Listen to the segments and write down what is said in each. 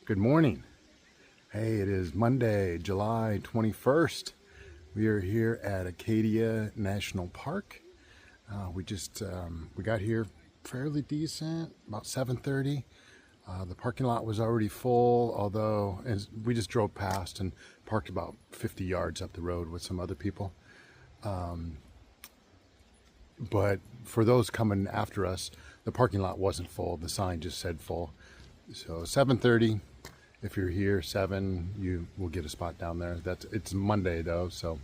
Good morning. Hey, it is Monday, July 21st. We are here at Acadia National Park. We got here fairly decent, about 7:30. The parking lot was already full, although we just drove past and parked about 50 yards up the road with some other people. But for those coming after us, the parking lot wasn't full. The sign just said full. So 7:30, if you're here 7, you will get a spot down there. It's Monday though, so.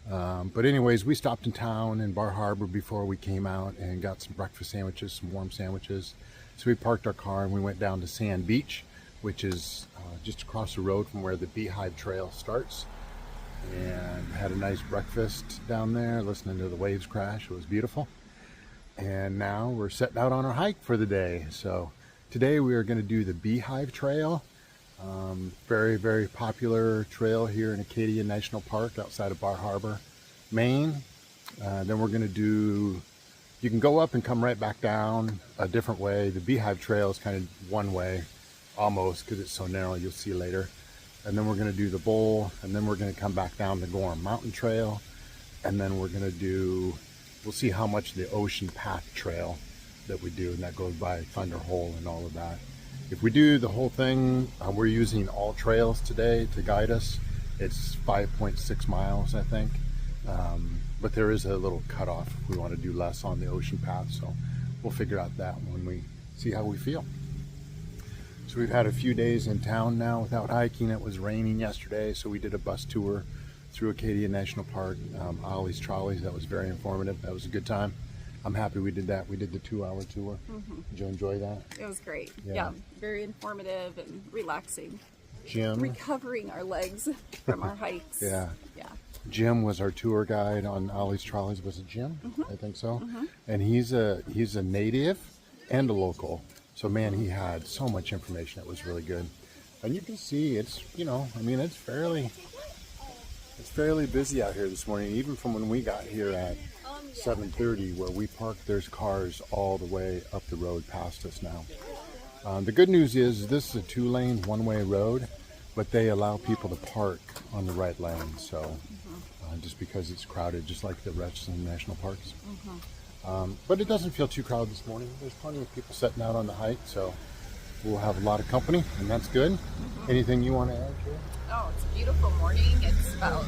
But anyways, we stopped in town in Bar Harbor before we came out and got some breakfast sandwiches, some warm sandwiches. So we parked our car and we went down to Sand Beach, which is just across the road from where the Beehive Trail starts. And had a nice breakfast down there, listening to the waves crash. It was beautiful. And now we're setting out on our hike for the day. So today we are going to do the Beehive Trail. Very, very popular trail here in Acadia National Park outside of Bar Harbor, Maine. Then we're going to do, you can go up and come right back down a different way. The Beehive Trail is kind of one way, almost, because it's so narrow, you'll see later. And then we're going to do the bowl, and then we're going to come back down the Gorham Mountain Trail, and then we're going to do, we'll see how much the Ocean Path Trail that we do, and that goes by Thunder Hole and all of that. If we do the whole thing, we're using all trails today to guide us. It's 5.6 miles, I think. But there is a little cutoff if we want to do less on the Ocean Path, so we'll figure out that when we see how we feel. So we've had a few days in town now without hiking. It was raining yesterday, so we did a bus tour through Acadia National Park. Ollie's Trolleys, that was very informative. That was a good time. I'm happy we did that. We did the 2-hour tour. Did you enjoy that? It was great. Yeah, very informative and relaxing. Jim. Recovering our legs from our hikes. Yeah. Yeah. Jim was our tour guide on Ollie's Trolleys. Was it Jim? I think so. And he's a native and a local. So man, he had so much information. It was really good. And you can see it's, it's fairly busy out here this morning. Even from when we got here at 7:30 where we parked, there's cars all the way up the road past us now. The good news is this is a 2-lane, one-way road, but they allow people to park on the right lane. So just because it's crowded, just like the rest of the national parks. But it doesn't feel too crowded this morning. There's plenty of people setting out on the hike, so we'll have a lot of company, and that's good. Anything you want to add, Joe? Oh, it's a beautiful morning. It's about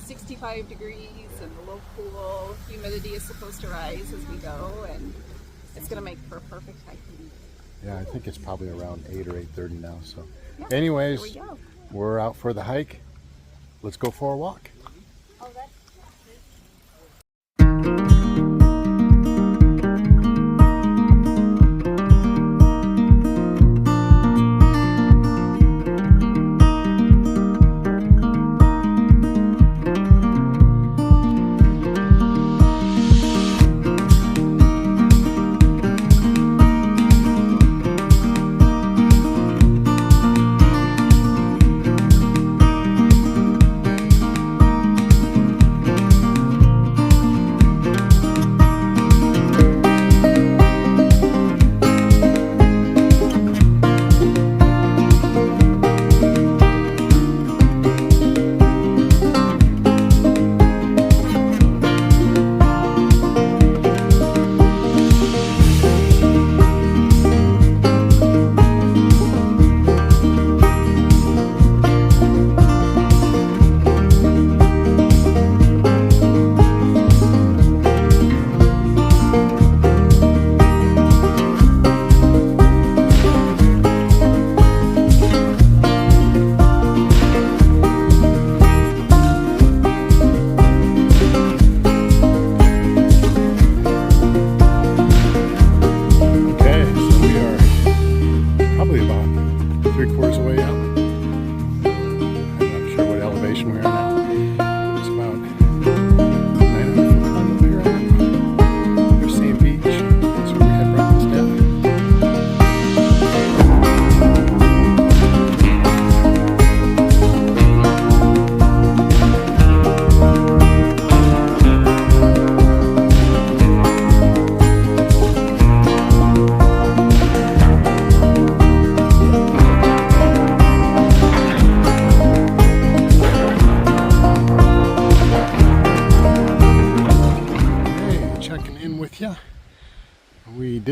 65 degrees and a little cool. Humidity is supposed to rise as we go, and it's going to make for a perfect hiking. Yeah, I think it's probably around 8 or 8:30 now. So, anyways, we're out for the hike. Let's go for a walk.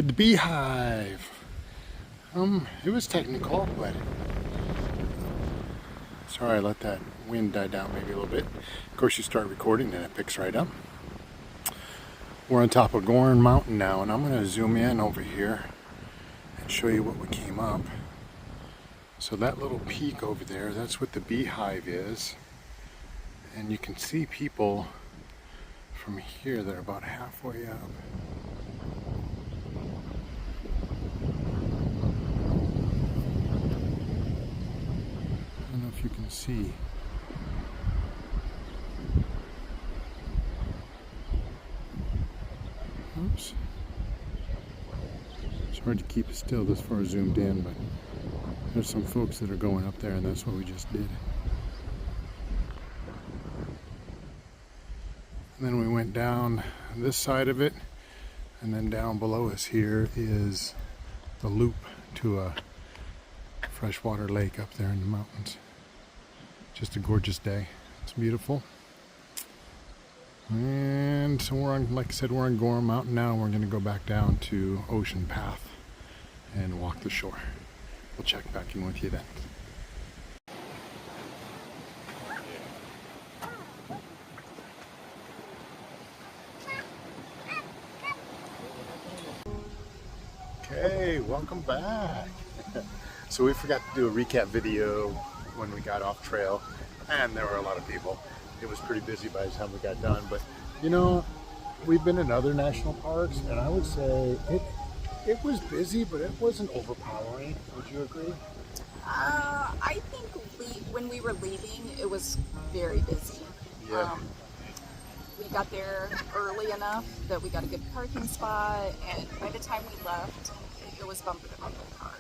did the Beehive. It was technical, but sorry I let that wind die down maybe a little bit. Of course you start recording and it picks right up. We're on top of Gorham Mountain now, and I'm going to zoom in over here and show you what we came up. So that little peak over there, that's what the Beehive is. And you can see people from here that are about halfway up. I don't know if you can see. Oops. It's hard to keep it still this far zoomed in, but there's some folks that are going up there, and that's what we just did. And then we went down this side of it, and then down below us here is the loop to a freshwater lake up there in the mountains. Just a gorgeous day. It's beautiful. And so we're on, like I said, we're on Gorham Mountain now. We're going to go back down to Ocean Path and walk the shore. We'll check back in with you then. Okay, welcome back. So we forgot to do a recap video when we got off trail, and there were a lot of people. It was pretty busy by the time we got done, but you know, we've been in other national parks, and I would say it was busy, but it wasn't overpowering. Would you agree? I think when we were leaving, it was very busy. Yeah. We got there early enough that we got a good parking spot, and by the time we left, it was bumper to bumper cars.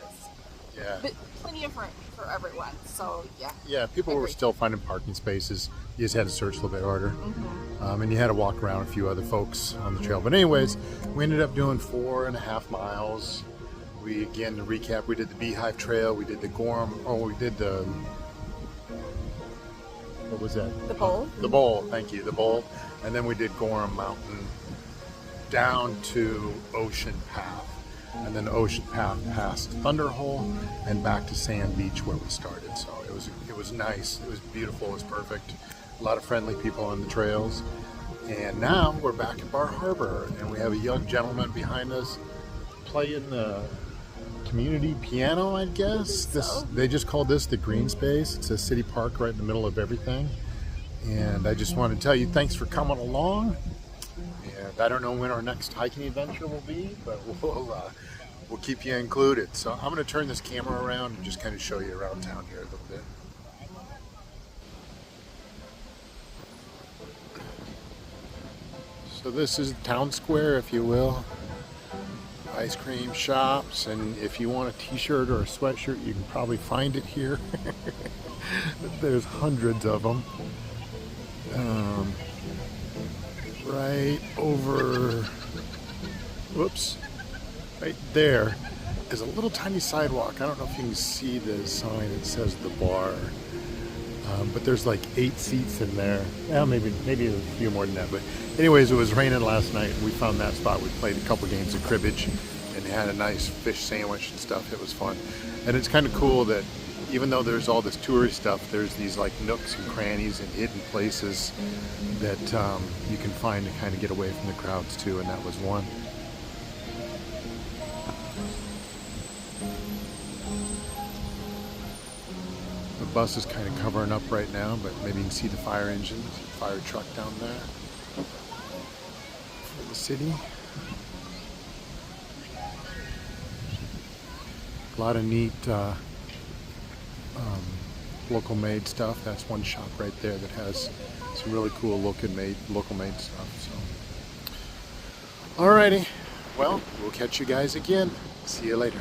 Yeah. But plenty of room for everyone, so yeah. Yeah, people were still finding parking spaces. You just had to search a little bit harder. Mm-hmm. And you had to walk around a few other folks on the trail. But anyways, we ended up doing 4.5 miles. We, again, to recap, we did the Beehive Trail, we did the Gorham, we did the, what was that? The bowl? The bowl, thank you, the bowl. And then we did Gorham Mountain down to Ocean Path. And then Ocean Path past Thunderhole and back to Sand Beach where we started. So it was nice, it was beautiful, it was perfect. A lot of friendly people on the trails. And now we're back at Bar Harbor, and we have a young gentleman behind us playing the community piano, I guess. They just call this the green space. It's a city park right in the middle of everything. And I just want to tell you thanks for coming along. And I don't know when our next hiking adventure will be, but we'll keep you included. So I'm going to turn this camera around and just kind of show you around town here a little bit. So this is town square, if you will. Ice cream shops, and if you want a t-shirt or a sweatshirt, you can probably find it here. There's hundreds of them. Right over, whoops, right there is a little tiny sidewalk. I don't know if you can see the sign that says the bar, but there's like 8 seats in there. Well, maybe a few more than that, but anyways, it was raining last night, and we found that spot. We played a couple games of cribbage and had a nice fish sandwich and stuff. It was fun. And it's kind of cool that even though there's all this tourist stuff, there's these like nooks and crannies and hidden places that you can find to kind of get away from the crowds too, and that was one. The bus is kind of covering up right now, but maybe you can see the fire engine, fire truck down there for the city. A lot of neat local made stuff. That's one shop right there that has some really cool local made stuff. So, alrighty, well, we'll catch you guys again. See you later.